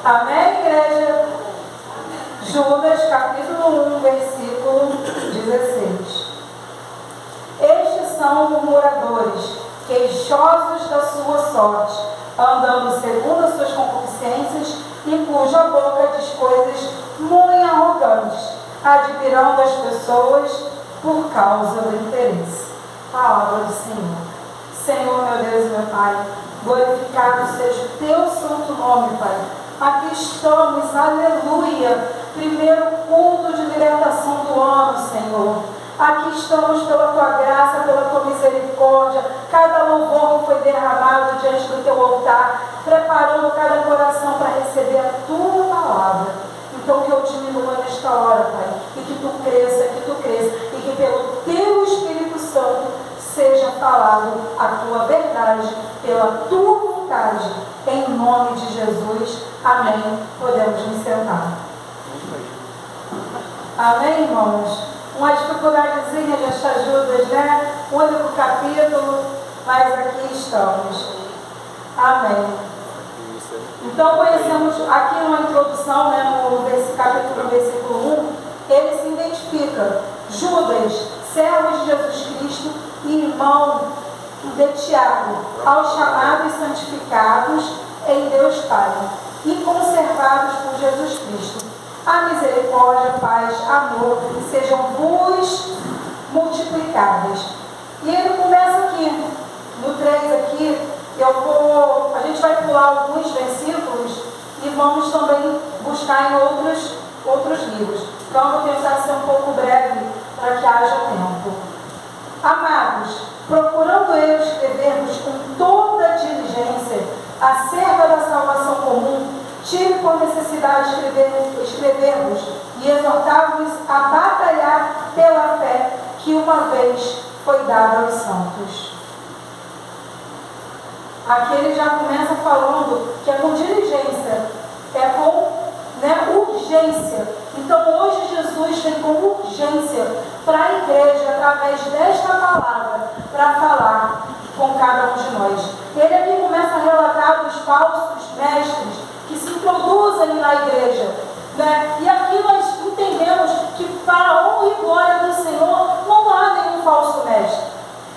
Amém, igreja? Judas, capítulo 1, versículo 16. Estes são murmuradores, queixosos da sua sorte, andando segundo as suas concupiscências, e cuja boca diz coisas muito arrogantes, admirando as pessoas por causa do interesse. Palavra do Senhor. Senhor, meu Deus e meu Pai, glorificado seja o teu santo nome, Pai. Aqui estamos, aleluia, primeiro culto de libertação do ano, Senhor. Aqui estamos pela tua graça, pela tua misericórdia, cada louvor que foi derramado diante do teu altar, preparando cada coração para receber a tua palavra. Então que eu diminua nesta hora, Pai, e que tu cresça, e que pelo teu Espírito Santo seja falado a tua verdade, pela tua vontade, em nome de Jesus. Amém. Podemos nos sentar. Amém, irmãos? Uma dificuldadezinha de achar Judas, né? O único capítulo, mas aqui estamos. Amém. Então conhecemos aqui uma introdução, né, no capítulo, versículo 1, ele se identifica. Judas, servo de Jesus Cristo e irmão de Tiago, aos chamados e santificados em Deus Pai e conservados por Jesus Cristo. A misericórdia, paz, amor sejam vos multiplicadas. E ele começa aqui, no 3 aqui, a gente vai pular alguns versículos e vamos também buscar em outros livros. Então eu vou tentar ser um pouco breve para que haja tempo. Amados, procurando eu escrever-vos com toda diligência acerca da salvação comum, tive por necessidade escrever-vos e exortar-vos a batalhar pela fé que uma vez foi dada aos santos. Aqui ele já começa falando que é com diligência, é com urgência. Então hoje Jesus vem com urgência para a igreja, através desta palavra, para falar com cada um de nós. Ele aqui começa a relatar os falsos mestres que se introduzem na igreja, né? E aqui nós entendemos que para a honra e glória do Senhor não há nenhum falso mestre.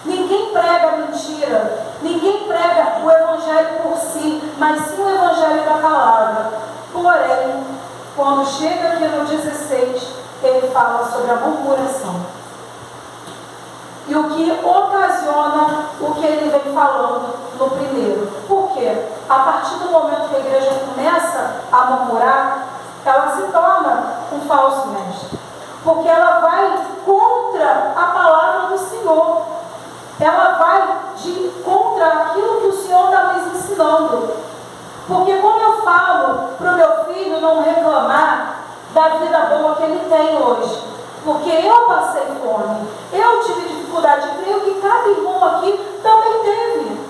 Ninguém prega mentira, ninguém prega o evangelho por si, mas sim o evangelho da palavra. Porém, quando chega aqui no 16, ele fala sobre a murmuração. E o que ocasiona o que ele vem falando no primeiro. Por quê? A partir do momento que a igreja começa a murmurar, ela se torna um falso mestre. Porque ela vai contra a palavra do Senhor. Ela vai contra aquilo que o Senhor está nos ensinando. Porque como eu falo para o meu filho não reclamar da vida boa que ele tem hoje, porque eu passei fome, eu tive dificuldade, creio que cada irmão aqui também teve.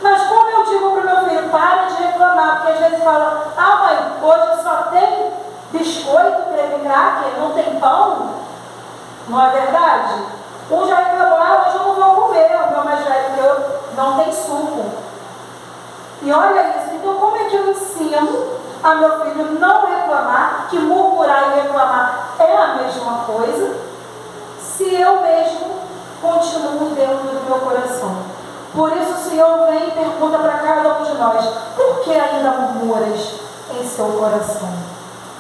Mas como eu digo para o meu filho, para de reclamar, porque às vezes fala, mãe, hoje só tem biscoito, creme cracker, não tem pão. Não é verdade? Um já reclamou, hoje eu não vou comer, o meu mais velho que eu, não tem suco. E olha isso, então como é que eu ensino a meu filho não reclamar, que murmurar e reclamar é a mesma coisa, se eu mesmo continuo dentro do meu coração? Por isso o Senhor vem e pergunta para cada um de nós, por que ainda murmuras em seu coração?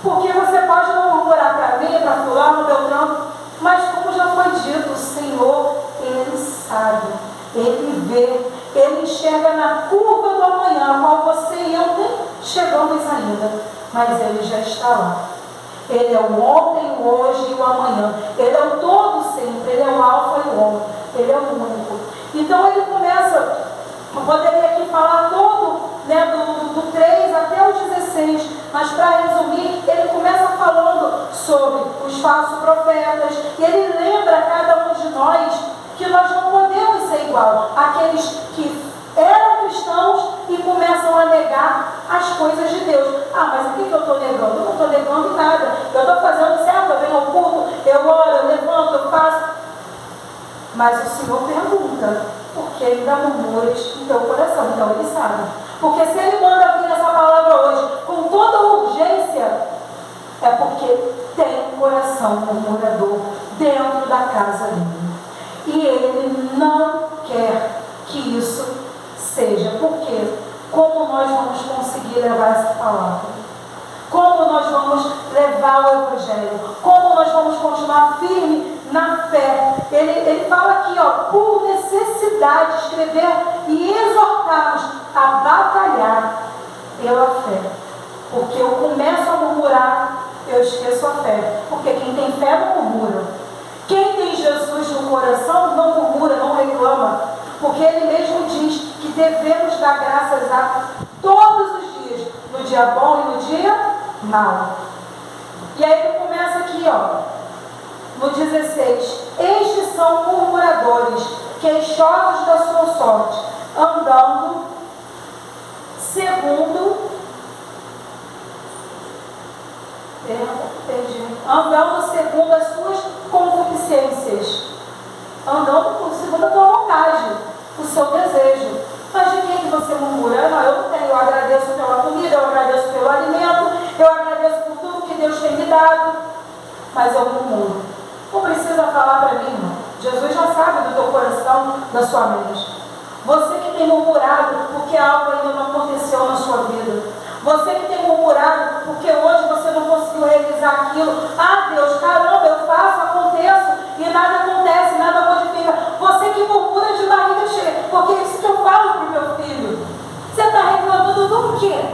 Porque você pode não murmurar para mim, para fulano, Beltrano, mas como já foi dito, o Senhor, Ele sabe, Ele vê, Ele enxerga na curva do amanhã, a qual você e eu nem chegamos ainda, mas Ele já está lá. Ele é o ontem, o hoje e o amanhã. Ele é o todo sempre, Ele é o alfa e o ômega, Ele é o único. Então Ele começa, eu poderia aqui falar todo, do 3 até o 16, mas para resumir, ele começa falando sobre os falsos profetas, e ele lembra a cada um de nós que nós não podemos ser igual àqueles que eram cristãos e começam a negar as coisas de Deus. Mas o que eu estou negando? Eu não estou negando nada, eu estou fazendo certo, eu venho ao culto, eu oro, eu levanto, eu faço. Mas o Senhor pergunta, por que ainda murmuras em teu coração? Então Ele sabe. Porque se Ele manda vir essa palavra hoje com toda coração murmurador dentro da casa dele. E ele não quer que isso seja. Por quê? Como nós vamos conseguir levar essa palavra? Como nós vamos levar o Evangelho? Como nós vamos continuar firme na fé? Ele fala aqui, por necessidade, escrever e exortar-nos a batalhar pela fé. Porque eu começo a murmurar, eu esqueço a fé. Porque quem tem fé não murmura. Quem tem Jesus no coração não murmura, não reclama. Porque ele mesmo diz que devemos dar graças a todos os dias, no dia bom e no dia mal. E aí ele começa aqui, no 16: estes são murmuradores, queixosos da sua sorte, andando segundo as suas concupiscências, andando segundo a tua vontade, o seu desejo. Mas de quem que você murmura? Não, eu não tenho, eu agradeço pela comida, eu agradeço pelo alimento, eu agradeço por tudo que Deus tem me dado, mas eu murmuro. Não precisa falar para mim, irmão. Jesus já sabe do teu coração, da sua mente. Você que tem murmurado porque algo ainda não aconteceu na sua vida. Você que tem murmurado porque hoje você não conseguiu realizar aquilo. Ah, Deus, caramba, eu faço, aconteço e nada acontece, nada modifica. Você que murmura de barriga cheia, porque é isso que eu falo para o meu filho. Você está reclamando do quê?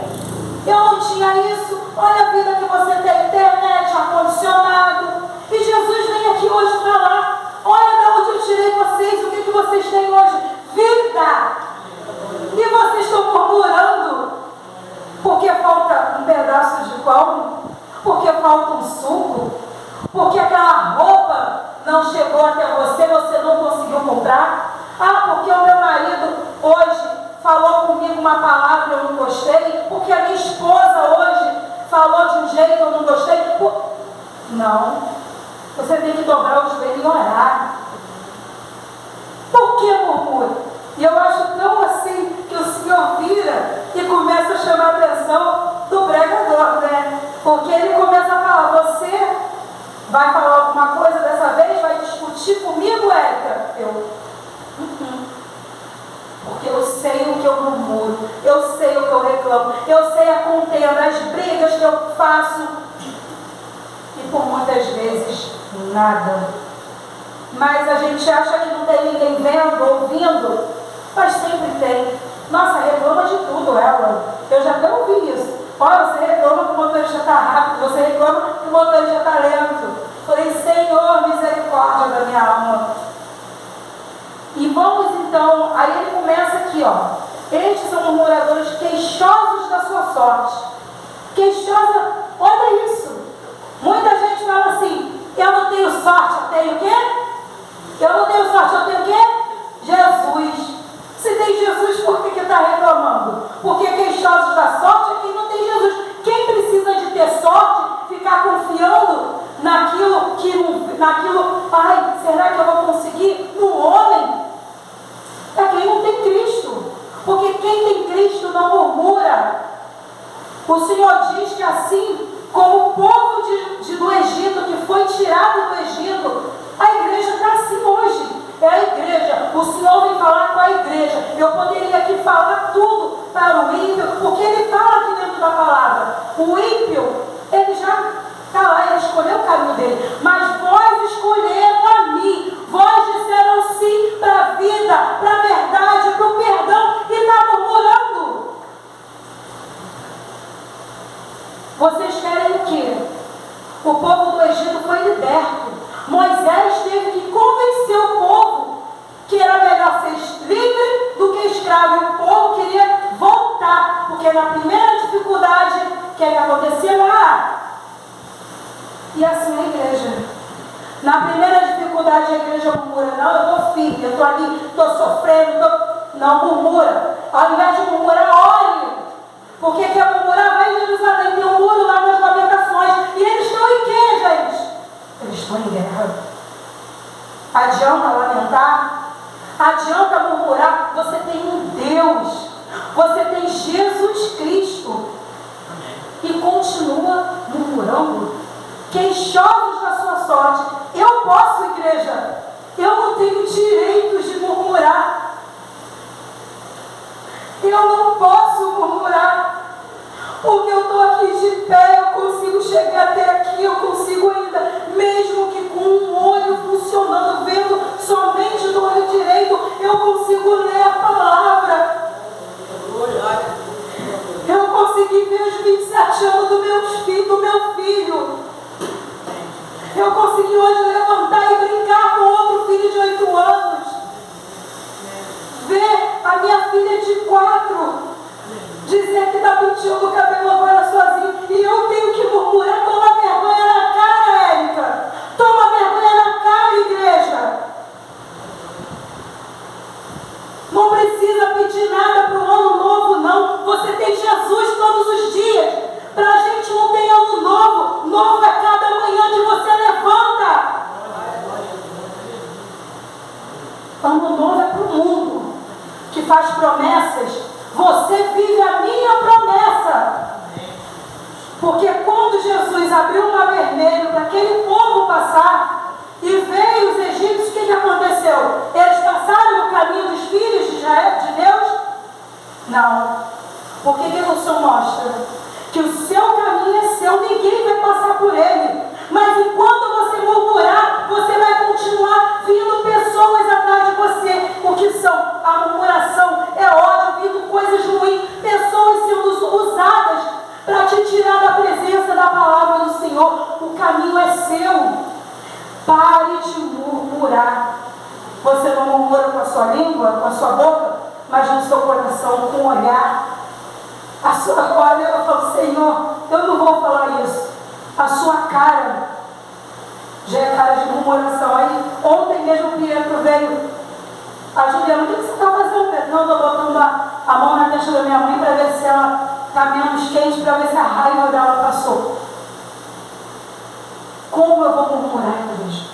Eu não tinha isso. Olha a vida que você tem, internet, ar-condicionado. E Jesus vem aqui hoje falar: olha de onde eu tirei vocês, o que vocês têm hoje? Vida! E vocês estão murmurando porque falta um pedaço de pão, porque falta um suco, porque aquela roupa não chegou até você, você não conseguiu comprar. Ah, porque o meu marido hoje falou comigo uma palavra e eu não gostei, porque a minha esposa hoje falou de um jeito e eu não gostei. Não, você tem que dobrar o joelho e orar. Por que murmura? E eu acho tão assim que o Senhor vira e começa a chamar a atenção do pregador, né? Porque ele começa a falar: você vai falar alguma coisa dessa vez? Vai discutir comigo, Érica? Porque eu sei o que eu murmuro, eu sei o que eu reclamo, eu sei a contenda, as brigas que eu faço, e por muitas vezes nada. Mas a gente acha que não tem ninguém vendo, ouvindo, mas sempre tem. Nossa, reclama de tudo ela. Eu já até ouvi isso. Olha, você reclama que o motorista está rápido, você reclama que o motorista está lento. Falei: Senhor, misericórdia da minha alma. E vamos então, aí ele começa aqui, estes são murmuradores queixosos da sua sorte. Queixosa, olha isso. Muita gente fala assim: eu não tenho sorte, eu tenho o quê? Eu não tenho sorte, eu tenho o quê? Jesus. Se tem Jesus, por que está reclamando? Porque queixosos da sorte é quem não tem Jesus. Quem precisa de ter sorte, ficar confiando naquilo, ai, será que eu vou conseguir? No homem, é quem não tem Cristo. Porque quem tem Cristo não murmura. O Senhor diz que assim como o povo do Egito, que foi tirado do Egito, a igreja está assim hoje. É a igreja. O Senhor vem falar com a igreja. Eu poderia aqui falar tudo para o ímpio, porque ele fala aqui dentro da palavra. O ímpio, ele já está lá, ele escolheu o caminho dele. Mas vós escolheram a mim. Vós disseram sim para a vida, para a verdade, para o perdão, e está murmurando. Vocês querem o quê? O povo do Egito foi liberto. Moisés teve que convencer o povo que era melhor ser livre do que escravo. E o povo queria voltar, porque na primeira dificuldade, o que acontecia lá? E assim a igreja. Na primeira dificuldade, a igreja murmura: não, eu estou firme, eu estou ali, estou sofrendo, não murmura. Ao invés de murmurar, ore. Porque quer murmurar, vai em Jerusalém, tem um muro lá nas lamentações. E eles estão em quê, gente? Eles estão em guerra. Adianta lamentar? Adianta murmurar? Você tem um Deus. Você tem Jesus Cristo. E continua murmurando. Queixosos da sua sorte. Eu posso, igreja. Eu não tenho direito de murmurar. Eu não posso murmurar. Porque eu estou aqui de pé, eu consigo chegar até aqui, eu consigo ainda, mesmo que com um olho funcionando, vendo somente do olho direito, eu consigo ler a palavra. Eu consegui ver os 27 anos do meu filho. Eu consegui hoje levantar e brincar com outro filho de 8 anos. Ver a minha filha de 4 dizer que está penteando o cabelo agora sozinho. E eu tenho que murmurar. Toma vergonha na cara, Érica. Toma vergonha na cara, igreja. Não precisa pedir nada para o ano novo, não. Você tem Jesus todos os dias. Para a gente não tem ano novo. Novo é cada manhã que você levanta. Ano novo é para o mundo que faz promessas. Você vive a minha promessa. Porque quando Jesus abriu o mar vermelho para aquele povo passar e veio os egípcios, o que aconteceu? Eles passaram no caminho dos filhos de Israel, de Deus? Não. Porque Deus mostra que o seu caminho é seu, ninguém vai passar por ele. Mas enquanto você murmurar, você vai continuar vindo pessoas atrás de você. O que são? A murmuração é ódio, vindo coisas ruins, pessoas sendo usadas para te tirar da presença da palavra do Senhor. O caminho é seu. Pare de murmurar. Você não murmura com a sua língua, com a sua boca, mas no seu coração, com o olhar. Olha, eu falo, Senhor, eu não vou falar isso. A sua cara já é cara de murmuração. Aí ontem mesmo o Pietro veio. A Juliana, o que você está fazendo, Pedro? Não, estou botando a mão na testa da minha mãe para ver se ela está menos quente, para ver se a raiva dela passou. Como eu vou murmurar, igreja?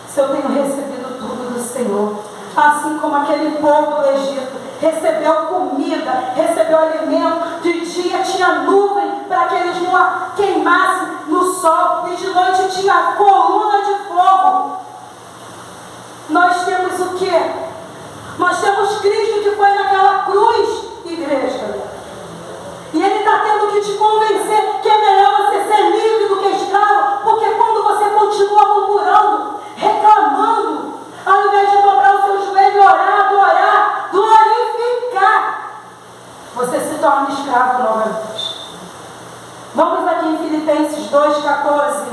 Se eu tenho recebido tudo do Senhor, assim como aquele povo do Egito recebeu comida, recebeu alimento, de dia tinha nuvem para que eles não queimassem no sol, e de noite tinha coluna de fogo. Nós temos o quê? Nós temos Cristo que foi naquela cruz, igreja. E Ele está tendo que te convencer que é melhor você ser livre do que escravo, porque quando você continua murmurando, reclamando, ao invés de dobrar o seu joelho e orar, adorar, glorificar, você se torna escravo novamente. Vamos aqui em Filipenses 2,14.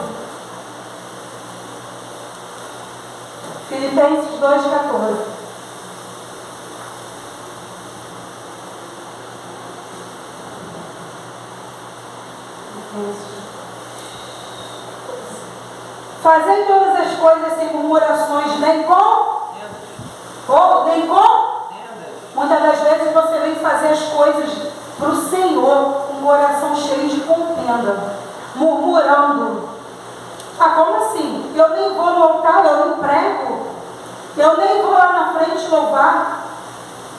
Filipenses 2,14. Fazei todas as coisas sem murmurações, nem com? Nem com? Muitas das vezes você vem fazer as coisas para o Senhor com o coração cheio de contenda, murmurando. Como assim? Eu nem vou no altar, eu não prego, eu nem vou lá na frente louvar.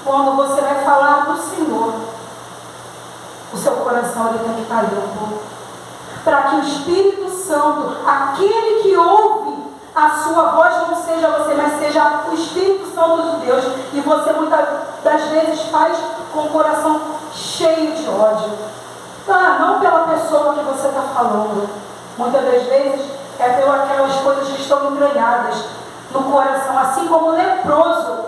Quando você vai falar do Senhor, o seu coração ele tem que estar limpo, para que o Espírito Santo, aquele que ouve a sua voz, não seja você, mas seja o Espírito Santo de Deus. E você muitas das vezes faz com o coração cheio de ódio. Não pela pessoa que você está falando. Muitas das vezes é pelas coisas que estão entranhadas no coração. Assim como o leproso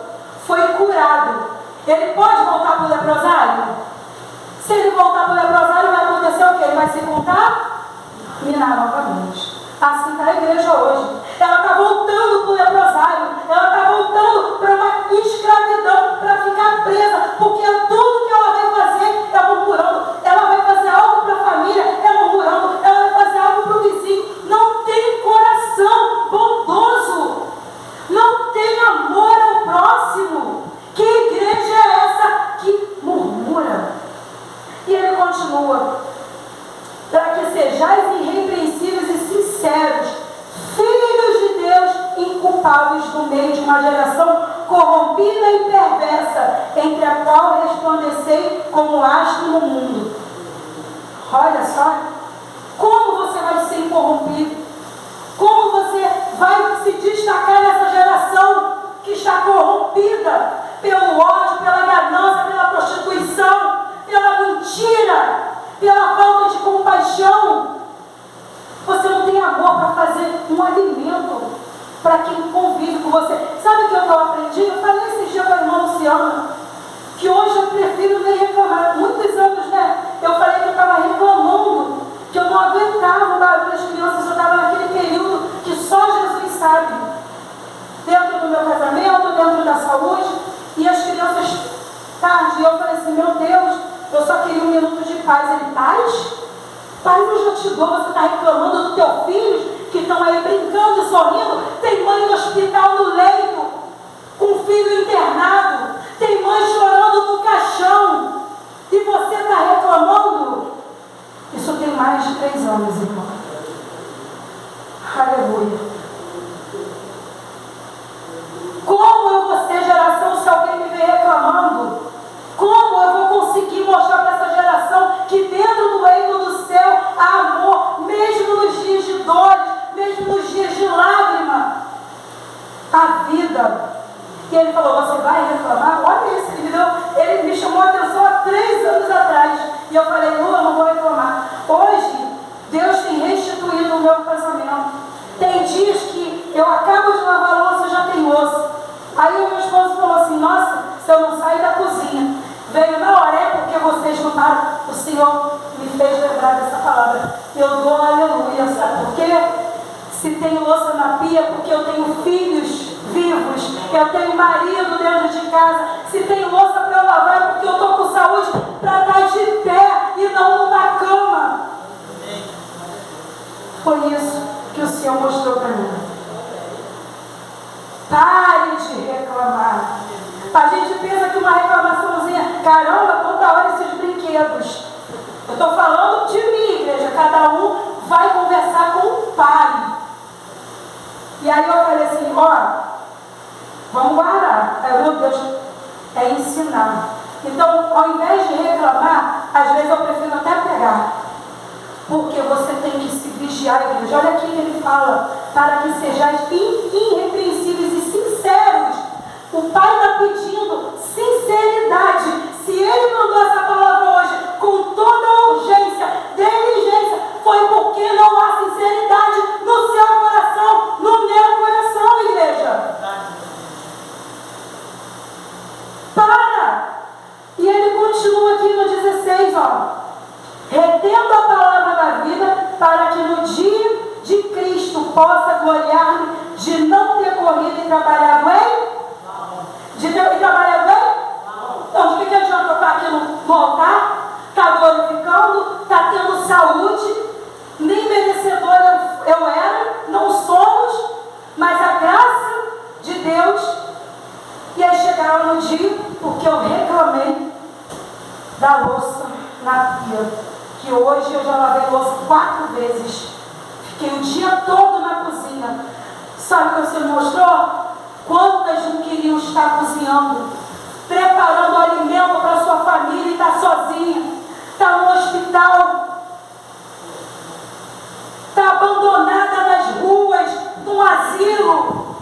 foi curado, ele pode voltar para o leprosário? Se ele voltar para o leprosário, vai acontecer o quê? Ele vai se contaminar novamente. Assim está a igreja hoje. Ela está voltando para o leprosário. Ela está voltando para uma escravidão, para ficar presa, porque tudo que ela vai fazer é murmurando. Ela vai fazer algo para a família, é murmurando. Ela vai fazer algo para o vizinho. Não tem coração bondoso. Não tem amor ao próximo. Que igreja é essa que murmura? E ele continua: para que sejais irrepreensíveis e sinceros, filhos de Deus, inculpáveis no meio de uma geração corrompida e perversa, entre a qual resplandecei como astro no mundo. Olha só, como você vai ser incorrompido? destacar nessa geração que está corrompida pelo ódio, pela ganância, pela prostituição, pela mentira, pela falta de compaixão. Você não tem amor para fazer um alimento para quem convive com você. Sabe o que eu aprendi? Eu falei esses dias com a irmã Luciana, que hoje eu prefiro nem reclamar. Muitos anos, né? Eu falei que eu estava reclamando, que eu não aguentava o barulho das crianças. Eu estava naquele período que só Jesus sabe. Dentro do meu casamento, dentro da saúde, e as crianças tarde. E eu falei assim, meu Deus, eu só queria um minuto de paz. Ele, paz? Paz eu já te dou. Você está reclamando dos teus filhos que estão aí brincando e sorrindo. Tem mãe no hospital no leito, com filho internado. Tem mãe chorando no caixão. E você está reclamando? Isso tem mais de 3 anos, irmão. Aleluia. Como eu vou ser geração se alguém me vem reclamando? Como eu vou conseguir mostrar para essa geração que dentro do reino do céu há amor, mesmo nos dias de dores, mesmo nos dias de lágrima? A vida. E ele falou, você vai reclamar? Olha isso, ele me chamou a atenção há 3 anos atrás. E eu falei, não, eu não vou reclamar. Hoje, Deus tem restituído o meu casamento. Tem dias que eu acabo de lavar a louça e já tem louça. Aí o meu esposo falou assim, nossa, se eu não sair da cozinha, veio na hora, é porque vocês não param. O Senhor me fez lembrar dessa palavra. Eu dou aleluia, sabe por quê? Se tem louça na pia, porque eu tenho filhos vivos, eu tenho marido dentro de casa. Se tem louça para eu lavar, é porque eu estou com saúde para estar de pé e não numa cama. Foi isso que o Senhor mostrou para mim. Pare de reclamar. A gente pensa que uma reclamaçãozinha, caramba, toda hora esses brinquedos. Eu estou falando de mim, igreja. Cada um vai conversar com o pai. E aí eu falei assim, ó, vamos guardar. Aí, meu Deus, é ensinar. Então, ao invés de reclamar, às vezes eu prefiro até pegar. Porque você tem que se vigiar, igreja. Olha aqui que ele fala, para que sejais irrepreensíveis e sinceros. O Pai está pedindo sinceridade. Se Ele mandou essa palavra hoje com toda a urgência, diligência, foi porque não há sinceridade no seu coração, no meu coração, igreja. Para! E ele continua aqui no 16, ó. Retendo a palavra da vida, para que no dia de Cristo possa gloriar-me de não ter corrido e trabalhado em? De ter trabalhado em? Então, de que adianta eu estar aqui no altar? Está glorificando? Está tendo saúde? Nem merecedor eu era, não somos, mas a graça de Deus. E aí chegaram no dia, porque eu reclamei da louça na pia. Que hoje eu já lavei louça 4 vezes. Fiquei o dia todo na cozinha. Sabe o que você mostrou? Quantas não queriam estar cozinhando, preparando alimento para sua família e está sozinha, está no hospital, está abandonada nas ruas, num asilo.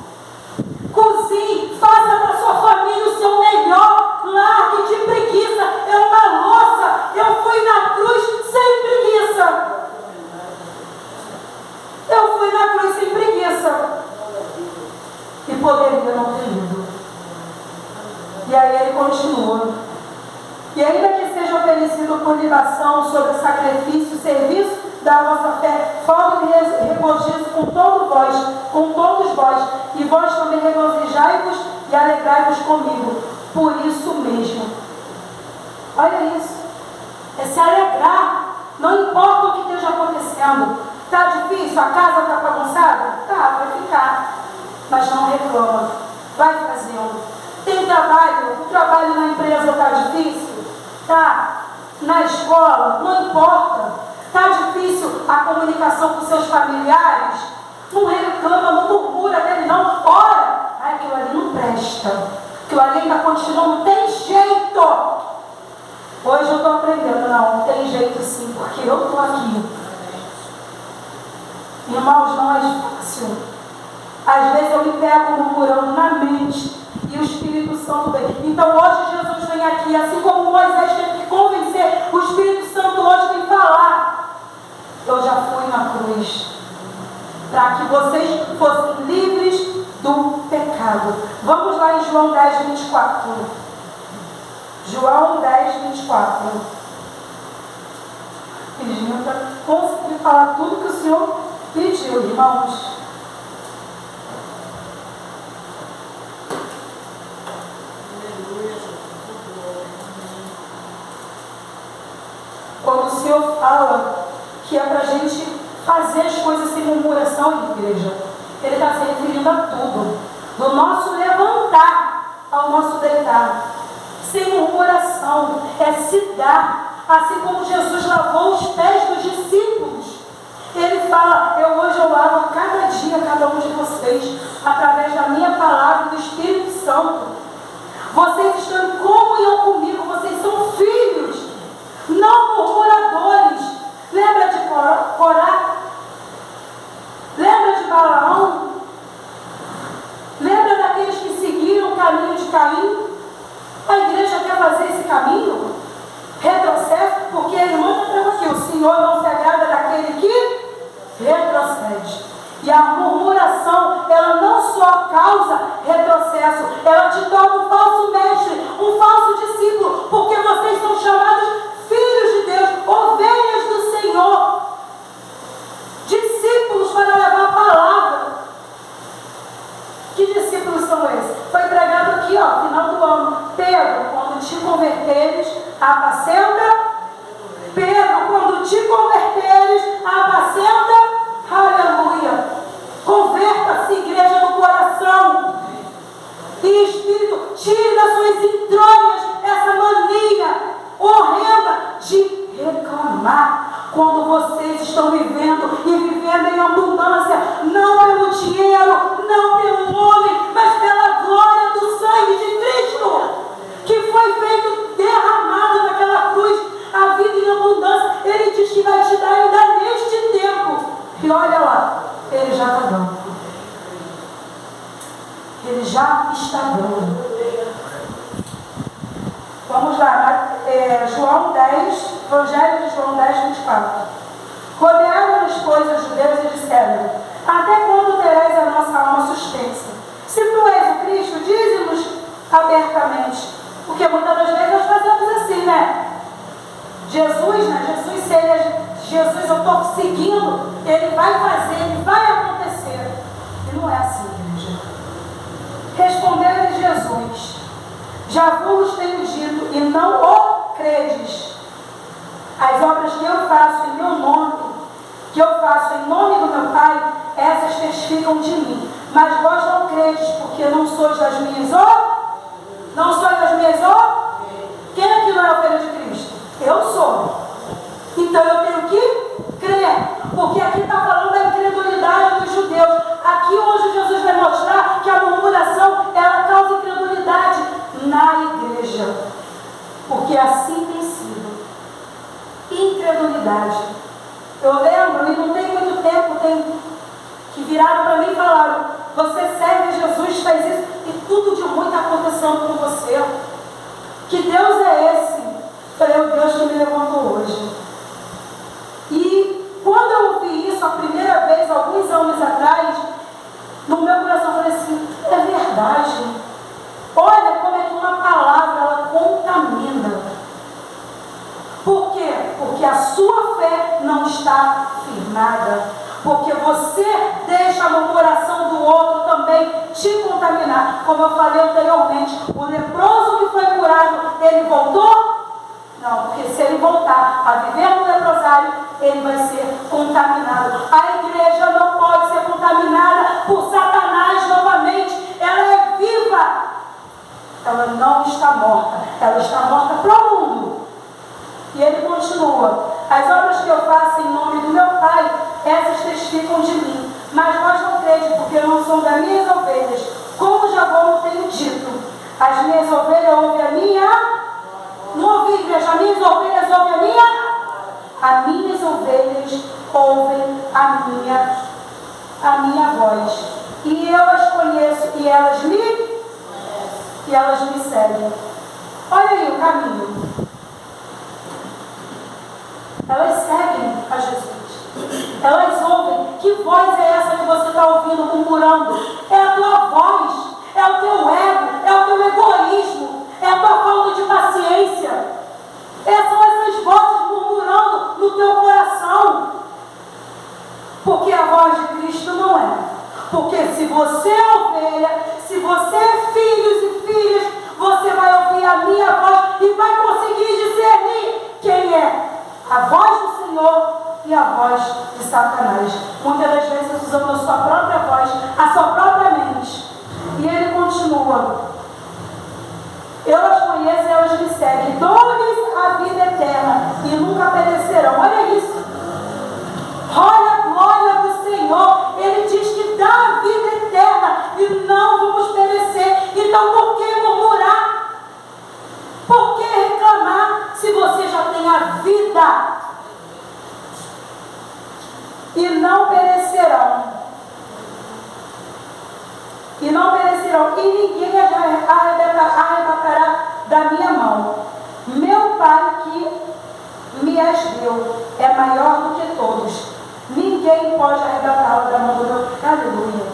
Cozinhe, faça para sua família o seu melhor, largue de preguiça. É uma louça. Eu fui na cruz sem preguiça. Eu fui na cruz sem preguiça. E poderia não ter ido. E aí ele continua. E ainda que seja oferecido por libação sobre sacrifício, serviço da vossa fé, folgue e regozijo com todos vós, e vós também regozijai-vos e alegrai-vos comigo, por isso mesmo. Olha isso, é se alegrar, não importa o que esteja acontecendo. Está difícil, a casa está bagunçada? Tá, vai ficar, mas não reclama, vai fazendo. Tem trabalho, o trabalho na empresa está difícil? Tá, na escola, não importa. Está difícil a comunicação com seus familiares? Não reclama, não murmura dele, não. Ora, aquilo ali não presta. Aquilo ali ainda continua, não tem jeito. Hoje eu estou aprendendo, não tem jeito sim, porque eu estou aqui. Irmãos, não é fácil. A Às vezes eu me pego murmurando na mente e o Espírito Santo vem. Então hoje Jesus vem aqui, assim como Moisés teve que convencer, o Espírito Santo hoje vem falar. Eu já fui na cruz para que vocês fossem livres do pecado. Vamos lá em João 10, 24. João 10, 24. Pedindo para conseguir falar tudo que o Senhor pediu, irmãos. Quando o Senhor fala que é para a gente fazer as coisas sem murmuração, igreja, Ele está se referindo a tudo. Do nosso levantar ao nosso deitar. Sem murmuração. É se dar. Assim como Jesus lavou os pés dos discípulos. Ele fala, hoje eu lavo a cada dia cada um de vocês, através da minha palavra e do Espírito Santo. Vocês estão em comunhão comigo, vocês são filhos, não murmuradores. Lembra de Corá? Lembra de Balaão? Lembra daqueles que seguiram o caminho de Caim? A igreja quer fazer esse caminho? Retrocesso, porque a irmã está falando aqui, o Senhor não se agrada daquele que retrocede. E a murmuração, ela não só causa retrocesso, ela te torna um falso mestre, um falso discípulo, porque vocês são chamados filhos de Deus, ovelhas do Senhor, discípulos para levar a palavra. Que discípulos são esses? Foi pregado aqui, final do ano. Pedro, quando te converteres, apacenta. Pedro, quando te converteres, apacenta. Aleluia. Converta-se, igreja do coração. E Espírito, tire das suas entranhas essa mania horrenda de reclamar. Quando vocês estão vivendo e vivendo em abundância, não pelo dinheiro, não pelo homem, mas pela glória do sangue de Cristo, que foi feito, derramado naquela cruz, a vida em abundância. Ele diz que vai te dar ainda neste tempo. E olha lá, Ele já está dando. Ele já está dando. Vamos lá, João 10, Evangelho de João 10, 24. Rodearam-nos, pois, os judeus e disseram: até quando terás a nossa alma suspensa? Se tu és o Cristo, dize-nos abertamente. Porque muitas das vezes nós fazemos assim, né? Jesus, eu estou seguindo, Ele vai fazer, Ele vai acontecer. E não é assim, igreja. Respondeu-lhe Jesus: já vos tenho dito e não o credes. As obras que eu faço em meu nome, que eu faço em nome do meu Pai, essas testificam de mim. Mas vós não credes, porque não sois das minhas Não sois das minhas Quem é que não é ovelha de Cristo? Eu sou. Então eu tenho que crer. Porque aqui está falando da incredulidade dos judeus. Aqui hoje Jesus vai mostrar que a murmuração, ela causa incredulidade na igreja. Porque assim tem sido. Incredulidade. Eu lembro, e não tem muito tempo, que viraram para mim e falaram: você serve a Jesus, faz isso, e tudo de ruim está acontecendo com você. Que Deus é esse? Falei: o Deus que me levantou hoje. E quando eu ouvi isso a primeira vez, alguns anos atrás, no meu coração eu falei assim: é verdade. Olha como é que uma palavra, ela contamina. Por quê? Porque a sua fé não está firmada. Porque você deixa a murmuração do outro também te contaminar. Como eu falei anteriormente, o leproso que foi curado, ele voltou? Não, porque se ele voltar a viver no leprosário, ele vai ser contaminado. A igreja não pode ser contaminada por Satanás novamente. Ela é viva. Ela não está morta. Ela está morta para o mundo. E ele continua: as obras que eu faço em nome do meu Pai, essas testificam de mim. Mas vós não credes, porque não são das minhas ovelhas. Como já vos tenho dito, as minhas ovelhas ouvem a minha. Não ouvi, igreja, as minhas ovelhas ouvem a minha. As minhas ovelhas ouvem a minha voz. e eu as conheço, e elas me seguem. Olha aí o caminho. Elas seguem a Jesus. Elas ouvem. Que voz é essa que você está ouvindo, murmurando? É a tua voz, é o teu ego, é o teu egoísmo, é a tua falta de paciência. São essas vozes murmurando no teu coração. Porque a voz de Cristo não é. Porque se você é ovelha, se você é filhos e filhas, você vai ouvir a minha voz e vai conseguir discernir quem é a voz do Senhor e a voz de Satanás. Muitas das vezes usando a sua própria voz, a sua própria mente. E ele continua: eu as conheço e elas me seguem. Dou-lhes a vida eterna e nunca perecerão. Olha isso. Olha a glória do Senhor. Ele diz que dá a vida eterna e não vamos perecer. Então por que murmurar? Por que reclamar se você já tem a vida? E não perecerão. E não perecerão. E ninguém arrebatará da minha mão. Meu Pai que me as deu é maior do que todos. Ninguém pode arrebatá-lo da mão do meu. Aleluia.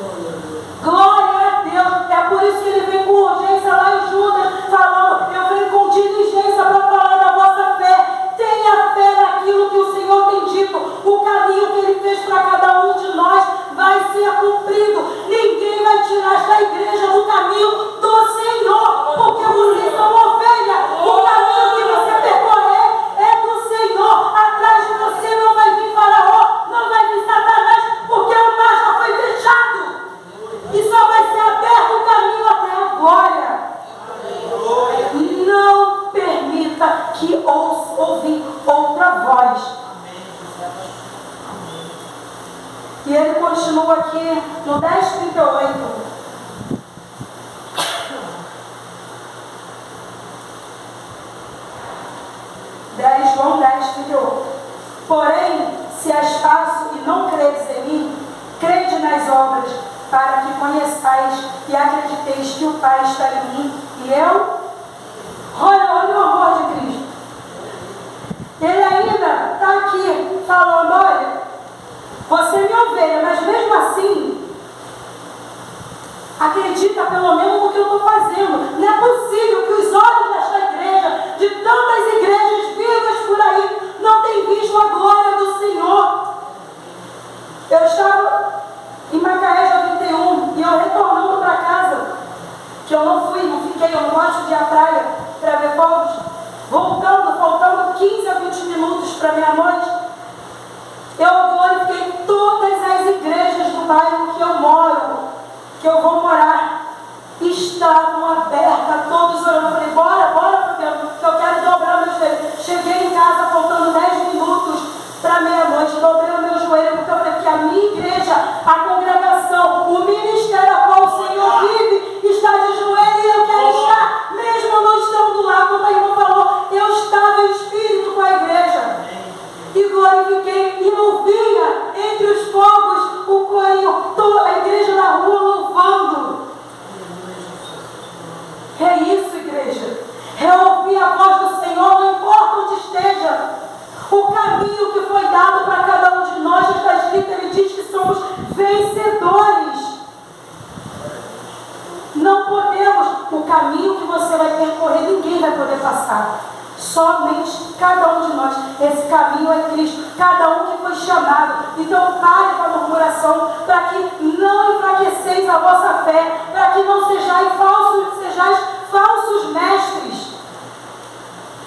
Glória a Deus. É por isso que ele vem com urgência lá em Judas, falando: eu venho com diligência para falar da vossa fé. Tenha fé naquilo que o Senhor tem dito. O caminho que ele fez para cada um de nós vai ser cumprido. Ninguém vai tirar esta igreja do caminho do Senhor, porque vocês são ovelha. O caminho que você percorrer é do Senhor. Atrás de você não vai vir Faraó, não vai vir Satanás, porque o mar já foi fechado. E só vai ser aberto o caminho até a glória. Não permita que ouvir outra voz. E ele continua aqui no 10:38. João 10:38. Porém, se as faço e não credes em mim, crede nas obras, para que conheçais e acrediteis que o Pai está em mim e eu. Olha o amor de Cristo. Ele ainda está aqui falando: olha, você é minha ovelha, mas mesmo assim, acredita pelo menos no que eu estou fazendo. Não é possível que os olhos desta igreja, de tantas igrejas vivas por aí, não tenham visto a glória do Senhor. Eu estava em Macaé, dia 31, e eu retornando para casa, que eu não fiquei, eu não gosto de ir à praia para ver fogos, voltando, faltando 15 a 20 minutos para meia-noite, eu glorifiquei todas as igrejas do bairro que eu moro, que eu vou morar, estavam abertas, todos orando. Eu falei: bora, Fabiano, que eu quero dobrar meus joelhos. Cheguei em casa faltando 10 minutos para meia-noite, dobrei o meu joelho, porque eu falei que a minha igreja, a congregação, o ministério a qual o Senhor vive, está de joelho, e eu quero estar, mesmo não estando lá. Como a irmã falou, eu estava em espírito com a igreja, e glorifiquei, e ouvia entre os fogos o corinho, toda a igreja na rua louvando. É isso, igreja. É ouvir a voz do Senhor, não importa onde esteja. O caminho que foi dado para cada um de nós, está escrito, ele diz que somos vencedores. Não podemos, o caminho que você vai percorrer, ninguém vai poder passar. Somente cada um de nós. Esse caminho é Cristo, cada um que foi chamado. Então pare com a murmuração, para que não enfraqueceis a vossa fé, para que não sejais falsos mestres.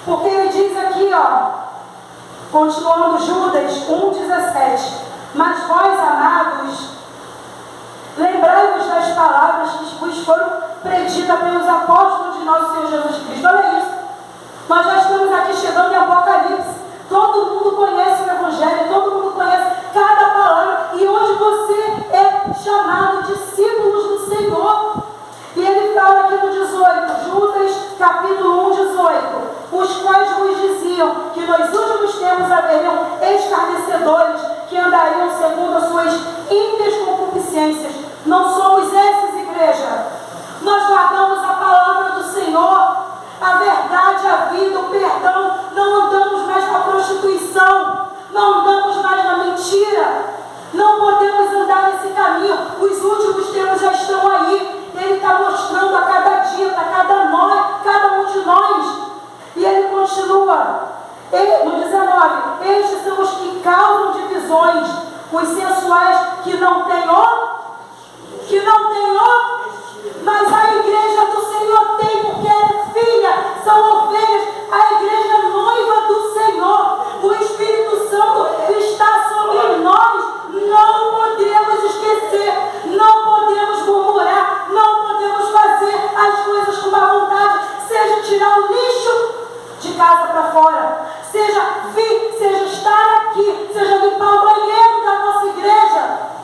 Porque ele diz aqui, continuando Judas 1,17: mas vós, amados, lembrai-vos das palavras que vos foram preditas pelos apóstolos de nosso Senhor Jesus Cristo. Olha isso. Nós já estamos aqui chegando em Apocalipse. Todo mundo conhece o Evangelho, todo mundo conhece cada palavra. E hoje você é chamado discípulos do Senhor. E ele fala aqui no 18, Judas capítulo 1, 18: os quais vos diziam que nos últimos tempos haveriam escarnecedores que andariam segundo as suas ímpias concupiscências. Não somos continua. No 19, estes são os que causam divisões, os sensuais que não têm mas a igreja do Senhor tem, porque é filha, são ovelhas, a igreja noiva do Senhor, o Espírito Santo está sobre nós, não podemos esquecer, não podemos murmurar, não podemos fazer as coisas com má vontade, seja tirar o lixo de casa para fora, seja vir, seja estar aqui, seja limpar o banheiro da nossa igreja.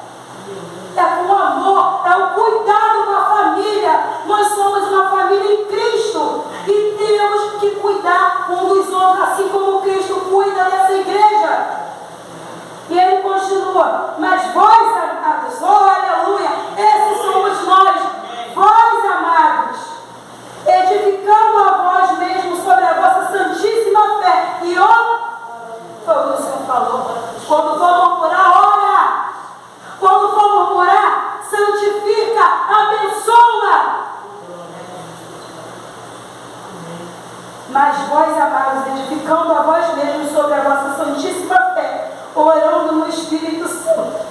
É com amor, é o cuidado com a família. Nós somos uma família em Cristo e temos que cuidar um dos outros, assim como Cristo cuida dessa igreja. E ele continua, mas vós, amados, oh aleluia, esses somos nós, vós, amados, edificando a vós mesmos sobre a vossa santíssima fé. E foi o que o Senhor falou, quando for murmurar, ora. Quando for murmurar, santifica, abençoa. Mas vós, amados, edificando a vós mesmos sobre a vossa santíssima fé, orando no Espírito Santo,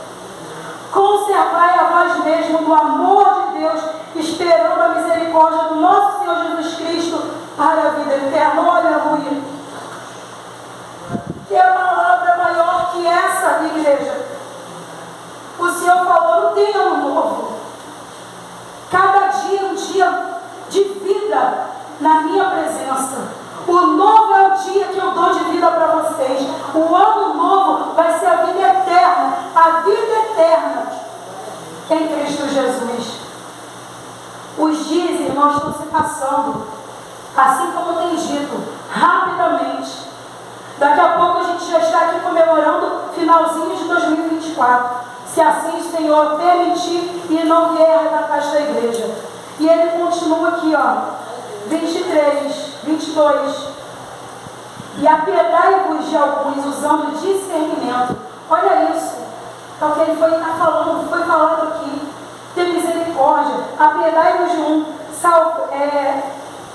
conservai a vós mesmos no amor de Deus, esperando a misericórdia do nosso Senhor Jesus Cristo para a vida eterna. Aleluia. Que palavra maior que essa, igreja? O Senhor falou, não tem ano novo. Cada dia um dia de vida na minha presença. O novo é o dia que eu dou de vida para vocês. O ano novo vai ser a vida eterna. A vida eterna em Cristo Jesus. Os dias, irmãos, estão se passando, assim como tem dito, rapidamente. Daqui a pouco a gente já está aqui comemorando finalzinho de 2024. Se assim o Senhor permitir e não vier arrebatar da igreja. E ele continua aqui, 23, 22. E apiedai-vos de alguns usando discernimento. Olha isso. É o que ele foi falando aqui. Ter misericórdia. Apiedai-vos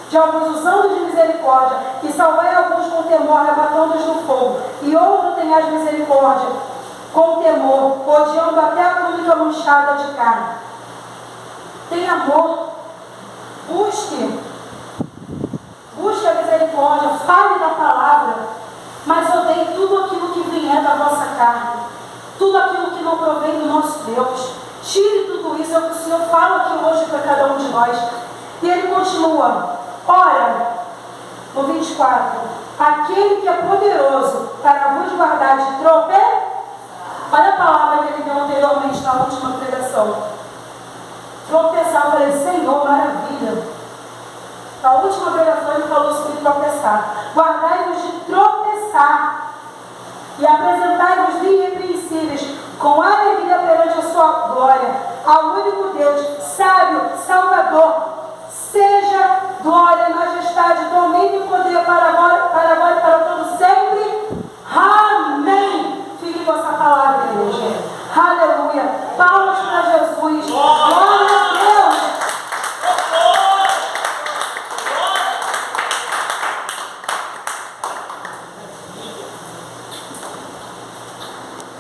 de alguns usando de misericórdia. E salvai alguns com temor, arrebatando-os no fogo. E outro tenhais misericórdia com temor, odiando até a túnica manchada de carne. Tem amor. Busque a misericórdia, fale da palavra, mas odeie tudo aquilo que vier da vossa carne, tudo aquilo que não provém do nosso Deus. Tire tudo isso, é o que o Senhor fala aqui hoje para cada um de nós. E ele continua, ora, no 24, aquele que é poderoso para vos guardar de tropeço. Olha a palavra que ele deu anteriormente na última pregação. Tropeçar. Eu falei, Senhor, maravilha. Na última pregação ele falou sobre tropeçar. Guardai-vos de